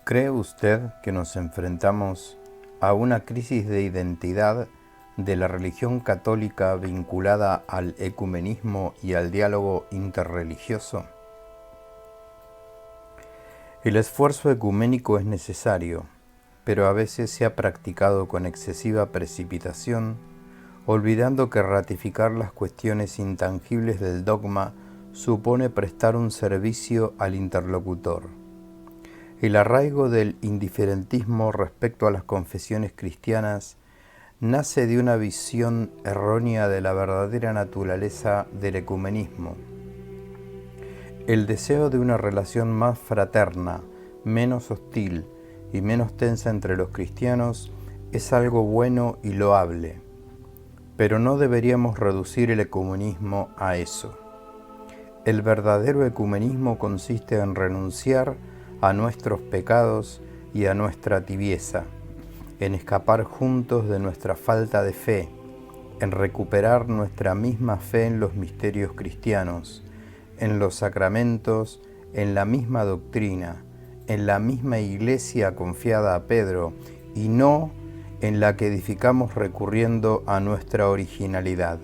¿Cree usted que nos enfrentamos a una crisis de identidad de la religión católica vinculada al ecumenismo y al diálogo interreligioso? El esfuerzo ecuménico es necesario, pero a veces se ha practicado con excesiva precipitación, olvidando que ratificar las cuestiones intangibles del dogma supone prestar un servicio al interlocutor. El arraigo del indiferentismo respecto a las confesiones cristianas nace de una visión errónea de la verdadera naturaleza del ecumenismo. El deseo de una relación más fraterna, menos hostil y menos tensa entre los cristianos es algo bueno y loable, pero no deberíamos reducir el ecumenismo a eso. El verdadero ecumenismo consiste en renunciar a nuestros pecados y a nuestra tibieza, en escapar juntos de nuestra falta de fe, en recuperar nuestra misma fe en los misterios cristianos, en los sacramentos, en la misma doctrina, en la misma iglesia confiada a Pedro, y no en la que edificamos recurriendo a nuestra originalidad.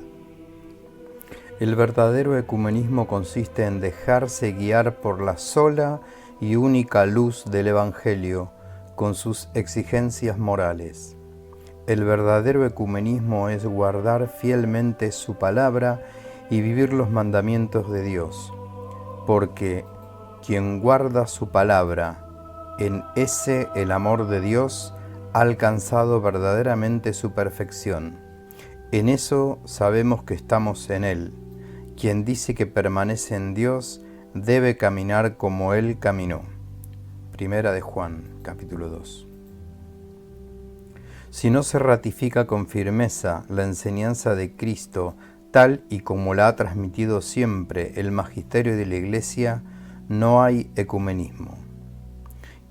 El verdadero ecumenismo consiste en dejarse guiar por la sola y única luz del Evangelio, con sus exigencias morales. El verdadero ecumenismo es guardar fielmente su palabra y vivir los mandamientos de Dios, porque quien guarda su palabra, en ese el amor de Dios ha alcanzado verdaderamente su perfección. En eso sabemos que estamos en Él. Quien dice que permanece en Dios debe caminar como Él caminó. Primera de Juan, capítulo 2. Si no se ratifica con firmeza la enseñanza de Cristo, tal y como la ha transmitido siempre el magisterio de la Iglesia, no hay ecumenismo.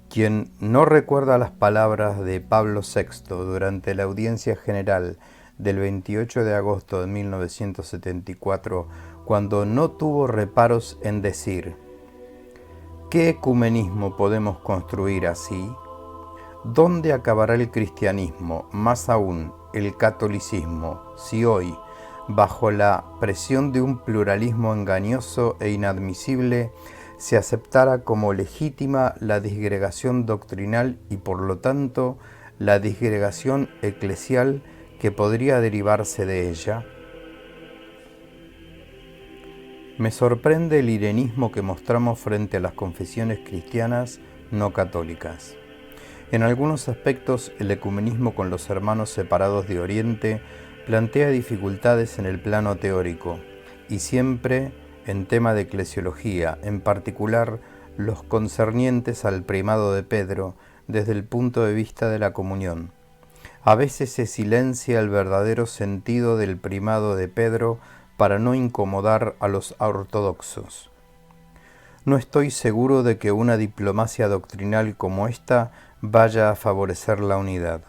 Quien no recuerda las palabras de Pablo VI durante la audiencia general del 28 de agosto de 1974, cuando no tuvo reparos en decir: ¿qué ecumenismo podemos construir así? ¿Dónde acabará el cristianismo, más aún el catolicismo, si hoy, bajo la presión de un pluralismo engañoso e inadmisible, se aceptara como legítima la disgregación doctrinal y por lo tanto la disgregación eclesial que podría derivarse de ella? Me sorprende el irenismo que mostramos frente a las confesiones cristianas no católicas. En algunos aspectos, el ecumenismo con los hermanos separados de Oriente plantea dificultades en el plano teórico, y siempre en tema de eclesiología, en particular los concernientes al primado de Pedro desde el punto de vista de la comunión. A veces se silencia el verdadero sentido del primado de Pedro para no incomodar a los ortodoxos. No estoy seguro de que una diplomacia doctrinal como esta vaya a favorecer la unidad.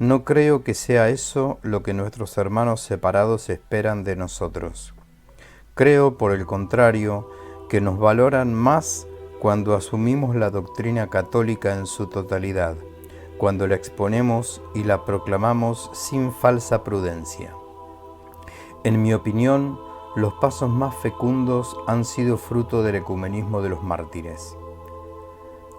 No creo que sea eso lo que nuestros hermanos separados esperan de nosotros. Creo, por el contrario, que nos valoran más cuando asumimos la doctrina católica en su totalidad, cuando la exponemos y la proclamamos sin falsa prudencia. En mi opinión, los pasos más fecundos han sido fruto del ecumenismo de los mártires.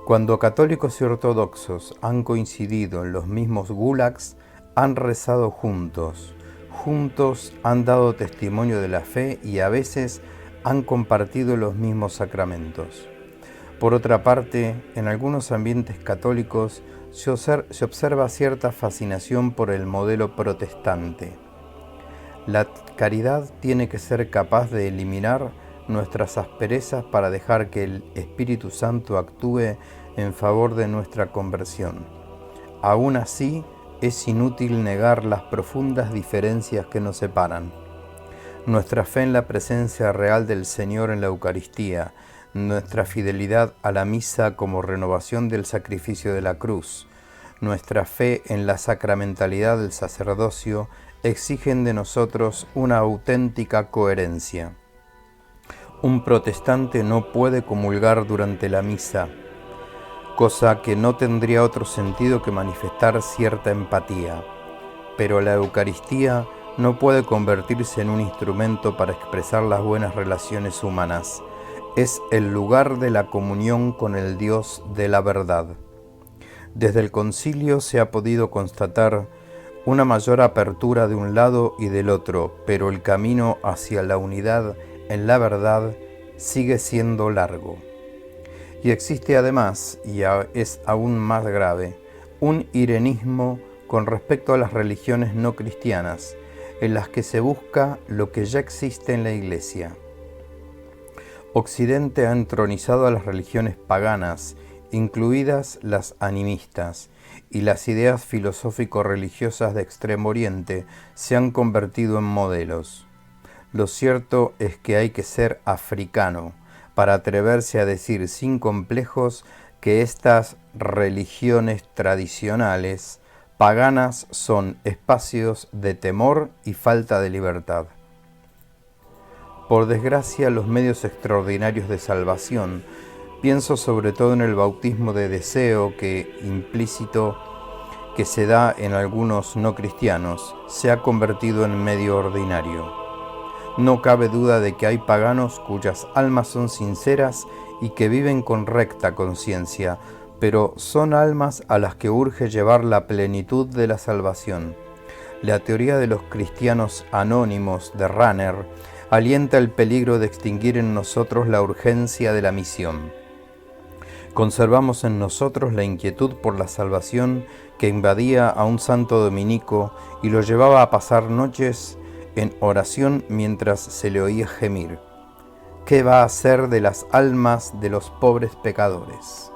Cuando católicos y ortodoxos han coincidido en los mismos gulags, han rezado juntos han dado testimonio de la fe y a veces han compartido los mismos sacramentos. Por otra parte, en algunos ambientes católicos se observa cierta fascinación por el modelo protestante. La caridad tiene que ser capaz de eliminar nuestras asperezas para dejar que el Espíritu Santo actúe en favor de nuestra conversión. Aún así, es inútil negar las profundas diferencias que nos separan. Nuestra fe en la presencia real del Señor en la Eucaristía, nuestra fidelidad a la misa como renovación del sacrificio de la cruz, nuestra fe en la sacramentalidad del sacerdocio, exigen de nosotros una auténtica coherencia. Un protestante no puede comulgar durante la misa cosa que no tendría otro sentido que manifestar cierta empatía. Pero la Eucaristía no puede convertirse en un instrumento para expresar las buenas relaciones humanas. Es el lugar de la comunión con el Dios de la verdad. Desde el concilio se ha podido constatar una mayor apertura de un lado y del otro, pero el camino hacia la unidad en la verdad sigue siendo largo. Y existe además, y es aún más grave, un irenismo con respecto a las religiones no cristianas, en las que se busca lo que ya existe en la Iglesia. Occidente ha entronizado a las religiones paganas, incluidas las animistas, y las ideas filosófico-religiosas de Extremo Oriente se han convertido en modelos. Lo cierto es que hay que ser africano para atreverse a decir sin complejos que estas religiones tradicionales paganas son espacios de temor y falta de libertad. Por desgracia, los medios extraordinarios de salvación, pienso sobre todo en el bautismo de deseo implícito que se da en algunos no cristianos, se ha convertido en medio ordinario. No cabe duda de que hay paganos cuyas almas son sinceras y que viven con recta conciencia, pero son almas a las que urge llevar la plenitud de la salvación. La teoría de los cristianos anónimos de Rahner alienta el peligro de extinguir en nosotros la urgencia de la misión. Conservamos en nosotros la inquietud por la salvación que invadía a un santo dominico y lo llevaba a pasar noches en oración mientras se le oía gemir. ¿Qué va a hacer de las almas de los pobres pecadores?